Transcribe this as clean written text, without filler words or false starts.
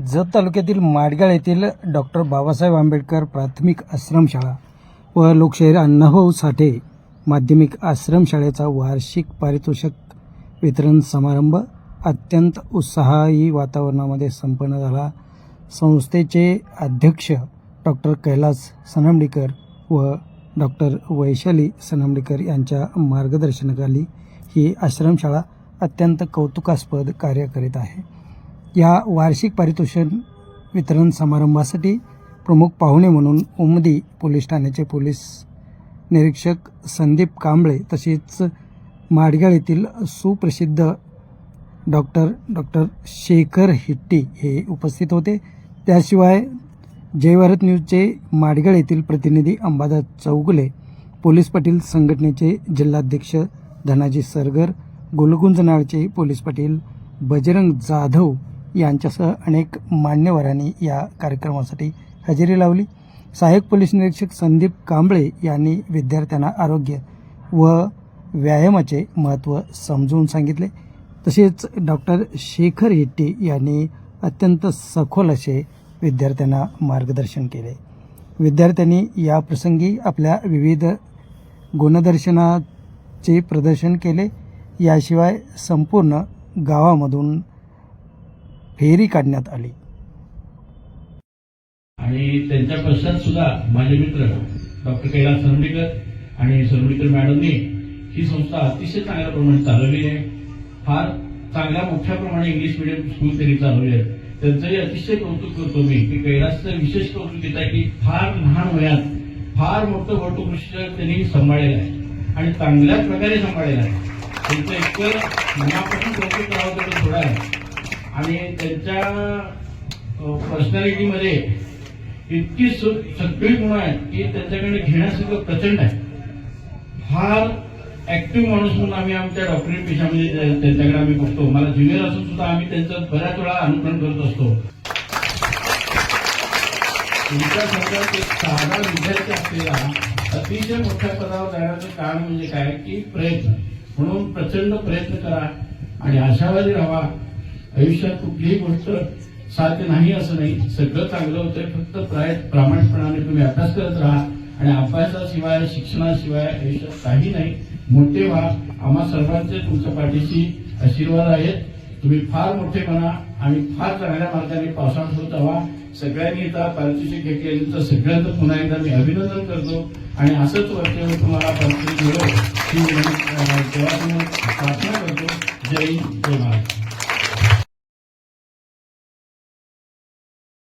जत तालुक्यातील माडगाळ येथील डॉक्टर बाबासाहेब आंबेडकर प्राथमिक आश्रमशाळा व लोकशाहीर अण्णाभाऊ साठे माध्यमिक आश्रमशाळेचा वार्षिक पारितोषिक वितरण समारंभ अत्यंत उत्साही वातावरणामध्ये संपन्न झाला। संस्थेचे अध्यक्ष डॉक्टर कैलास सनमडीकर व डॉक्टर वैशाली सनमडीकर यांच्या मार्गदर्शनाखाली ही आश्रमशाळा अत्यंत कौतुकास्पद कार्य करीत आहे। या वार्षिक पारितोषिक वितरण समारंभासाठी प्रमुख पाहुणे म्हणून उमदी पोलीस ठाण्याचे पोलीस निरीक्षक संदीप कांबळे तसेच माडगाळ येथील सुप्रसिद्ध डॉक्टर शेखर हिट्टी हे उपस्थित होते। त्याशिवाय जय भारत न्यूजचे माडगाळ येथील प्रतिनिधी अंबादास चौगुले, पोलीस पाटील संघटनेचे जिल्हाध्यक्ष धनाजी सरगर, गोलगुंजनाळचे पोलीस पाटील बजरंग जाधव यांच्यासह अनेक मान्यवरांनी या कार्यक्रमासाठी हजेरी लावली। सहाय्यक पोलीस निरीक्षक संदीप कांबळे यांनी विद्यार्थ्यांना आरोग्य व व्यायामाचे महत्त्व समजून सांगितले। तसेच डॉक्टर शेखर हिट्टी यांनी अत्यंत सखोल असे विद्यार्थ्यांना मार्गदर्शन केले। विद्यार्थ्यांनी या प्रसंगी आपल्या विविध गुणदर्शनाचे प्रदर्शन केले। याशिवाय संपूर्ण गावामधून फेरी काढण्यात आली आणि त्यांच्या पश्चात सुद्धा माझे मित्र डॉक्टर कैलास सनमडीकर आणि सनमडीकर मॅडमनी ही संस्था अतिशय चांगल्या प्रमाणे चालवली आहे। फार चांगल्या मोठ्या प्रमाणे इंग्लिश मीडियम स्कूल त्यांनी चालवली आहे। त्यांचंही अतिशय कौतुक करतो मी की कैलासचं विशेष कौतुक येत आहे की फार लहान वयात फार मोठं वटवृक्ष त्यांनी सांभाळलेलं आहे आणि चांगल्या प्रकारे सांभाळलेलं आहे। त्यांचं इतकं मनापासून कौतुक करावं तेवढं थोडं आहे आणि त्यांच्या पर्सनॅलिटीमध्ये इतकी सगळी गुण आहेत की त्यांच्याकडे घेण्यासारखं प्रचंड आहे। फार ऍक्टिव्ह माणूस म्हणून आम्ही आमच्या डॉक्टरी पेशामध्ये त्यांच्याकडे आम्ही बघतो। मला ज्युनियर असून सुद्धा आम्ही त्यांचं बऱ्याच वेळा अनुकरण करत असतो। तुमच्यासारखा एक साधा विद्यार्थी असलेला अतिशय मोठ्या पदावर जाण्याचं कारण म्हणजे काय की प्रयत्न, म्हणून प्रचंड प्रयत्न करा आणि आशावादी राहा। आयुष्यात कुठलीही गोष्ट साध्य नाही असं नाही, सगळं चांगलं होतंय, फक्त प्रामाणिकपणाने तुम्ही अभ्यास करत राहा आणि अभ्यासाशिवाय शिक्षणाशिवाय आयुष्यात काही नाही। मोठे व्हा, आम्हा सर्वांचे तुमच्या पाठीशी आशीर्वाद आहेत। तुम्ही फार मोठे बना आणि फार चांगल्या मार्गाने पावसाळ्यात होत जावा। सगळ्यांनी आता पारितोषिक घेतल्यानंतर सगळ्यांचं पुन्हा एकदा मी अभिनंदन करतो आणि असंच वर्षभर तुम्हाला पारितोषिक मिळो ही देवासमोर प्रार्थना करतो। जय हिंद, जय महाराष्ट्र।